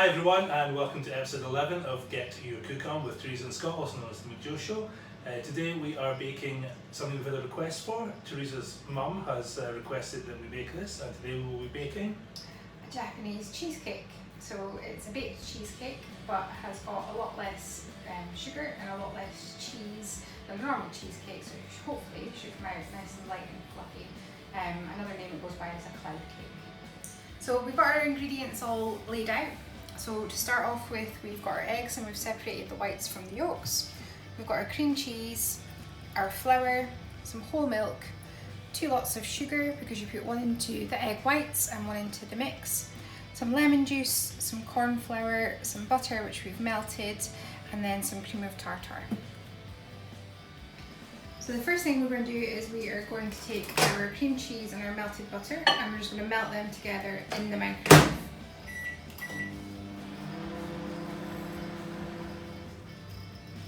Hi everyone, and welcome to episode 11 of Get Your Cook On with Teresa and Scott, also known as the McJo Show. Today we are baking something we've had a request for. Teresa's mum has requested that we bake this, and today we will be baking a Japanese cheesecake. So it's a baked cheesecake, but has got a lot less sugar and a lot less cheese than normal cheesecake, so hopefully should come out nice and light and fluffy. Another name it goes by is a cloud cake. So we've got our ingredients all laid out. So to start off with, we've got our eggs and we've separated the whites from the yolks. We've got our cream cheese, our flour, some whole milk, 2 lots of sugar because you put one into the egg whites and one into the mix, some lemon juice, some corn flour, some butter which we've melted, and then some cream of tartar. So the first thing we're going to do is we are going to take our cream cheese and our melted butter and we're just going to melt them together in the microwave.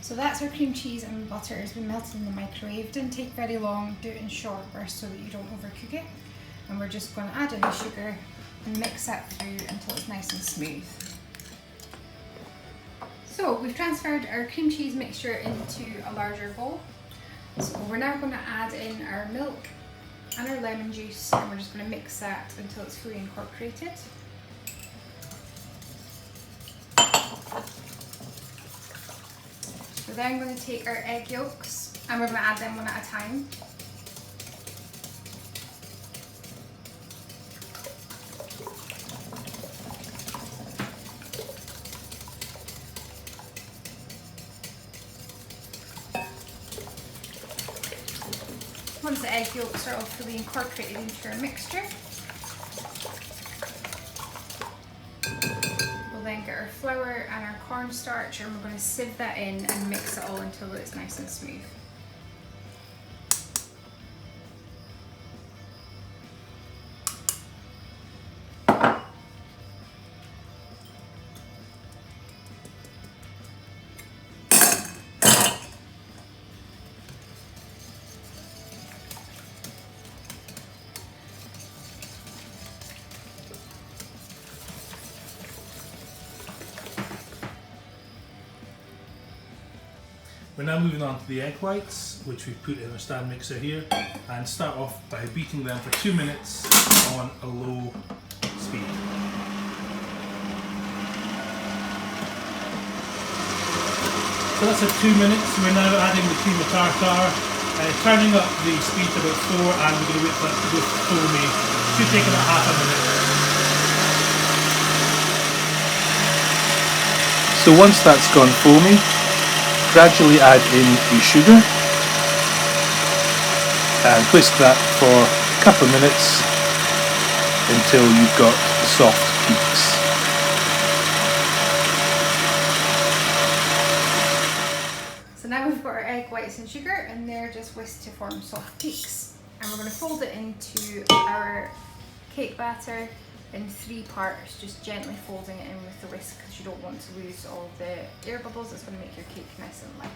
So that's our cream cheese and butter has been melted in the microwave. Didn't take very long, do it in short bursts so that you don't overcook it. And we're just going to add in the sugar and mix that through until it's nice and smooth. So we've transferred our cream cheese mixture into a larger bowl. So we're now going to add in our milk and our lemon juice and we're just going to mix that until it's fully incorporated. We're then going to take our egg yolks and we're going to add them one at a time. Once the egg yolks are all fully incorporated into our mixture, we'll then get our flour and our cornstarch and we're going to sieve that in and mix it all until it's nice and smooth. We're now moving on to the egg whites, which we've put in a stand mixer here, and start off by beating them for 2 minutes on a low speed. So that's at 2 minutes. We're now adding the cream of tartar, turning up the speed to about 4, and we're going to wait for that to go foamy. Should take about half a minute. So once that's gone foamy, gradually add in the sugar and whisk that for a couple of minutes until you've got soft peaks. So now we've got our egg whites and sugar and they're just whisked to form soft peaks. And we're going to fold it into our cake batter in 3 parts, just gently folding it in with the whisk because you don't want to lose all the air bubbles. It's going to make your cake nice and light.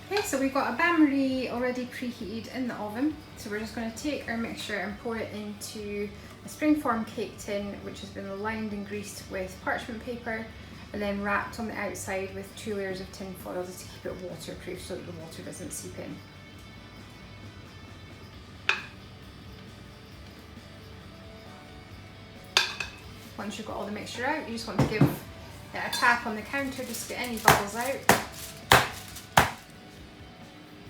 Okay, so we've got a bain-marie already preheated in the oven. So we're just going to take our mixture and pour it into a springform cake tin which has been lined and greased with parchment paper and then wrapped on the outside with 2 layers of tin foil just to keep it waterproof so that the water doesn't seep in. Once you've got all the mixture out, you just want to give it a tap on the counter just to get any bubbles out.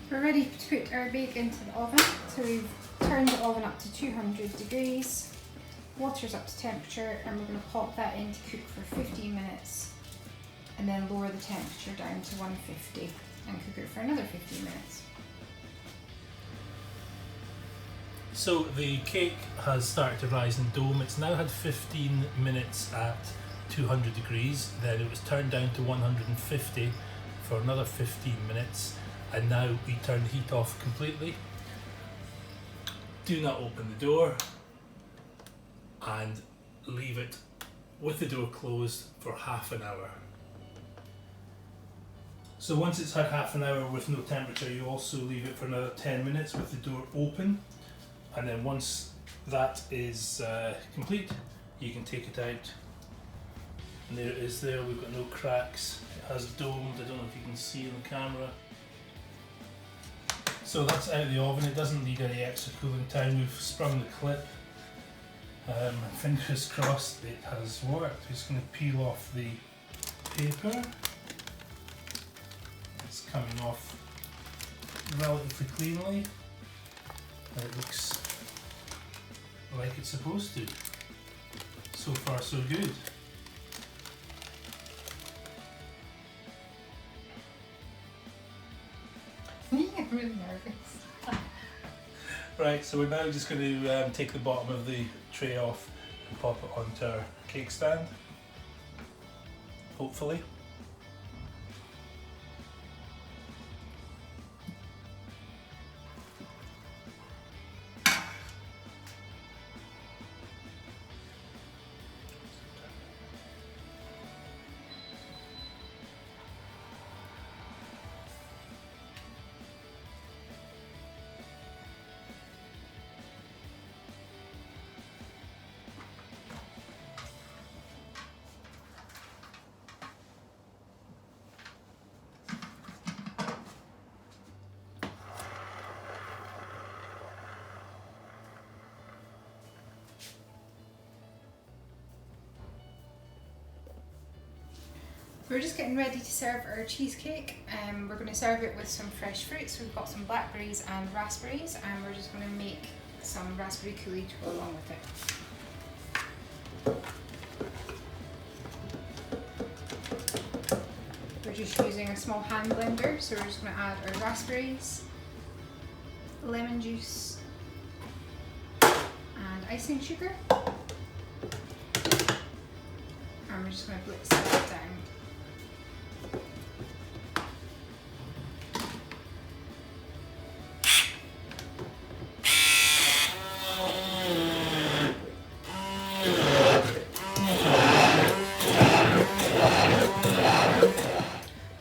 We're ready to put our bake into the oven. So we've turned the oven up to 200 degrees, water's up to temperature, and we're going to pop that in to cook for 15 minutes and then lower the temperature down to 150 and cook it for another 15 minutes. So the cake has started to rise in dome. It's now had 15 minutes at 200 degrees, then it was turned down to 150 for another 15 minutes, and now we turn the heat off completely. Do not open the door and leave it with the door closed for half an hour. So once it's had half an hour with no temperature, you also leave it for another 10 minutes with the door open. And then once that is complete, you can take it out And there it is there, we've got no cracks. It has domed, I don't know if you can see in the camera. So that's out of the oven, it doesn't need any extra cooling time. We've sprung the clip. Fingers crossed it has worked. We're just going to peel off the paper. It's coming off relatively cleanly. And it looks like it's supposed to. So far so good. I'm really nervous. Right, so we're now just going to take the bottom of the tray off and pop it onto our cake stand, hopefully. We're just getting ready to serve our cheesecake. We're going to serve it with some fresh fruit. So we've got some blackberries and raspberries, and we're just going to make some raspberry coulis to go along with it. We're just using a small hand blender, so we're just going to add our raspberries, lemon juice, and icing sugar. And we're just going to blitz that down.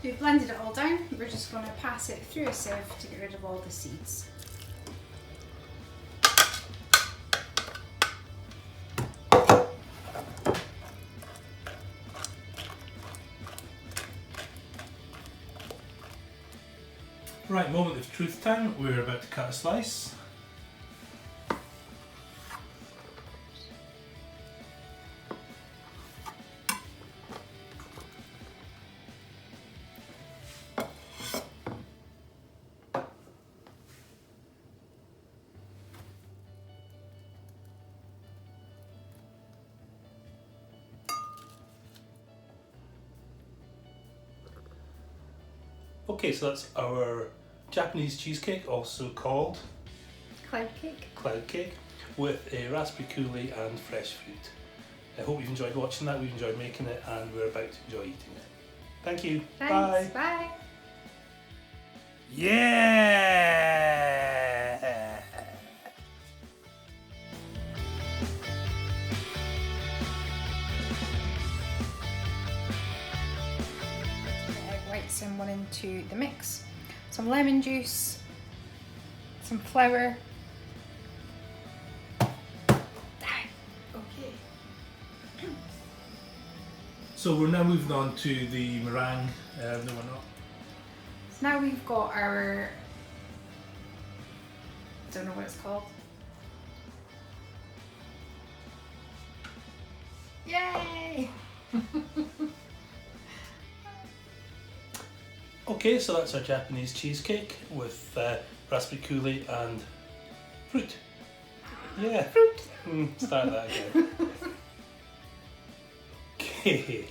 We've blended it all down. We're just going to pass it through a sieve to get rid of all the seeds. Right, moment of truth time. We're about to cut a slice. Okay, so that's our Japanese cheesecake, also called Cloud cake. cloud cake, with a raspberry coulis and fresh fruit. I hope you've enjoyed watching that, we've enjoyed making it, and we're about to enjoy eating it. Thank you. Thanks. Bye. Bye. Yeah! Egg whites and one into the mix. Some lemon juice, some flour. Okay. So we're now moving on to the meringue. No, we're not. So now we've got our, I don't know what it's called. Yay! Okay, so that's our Japanese cheesecake with raspberry coulis and fruit. Yeah. Fruit. Start that again. Okay.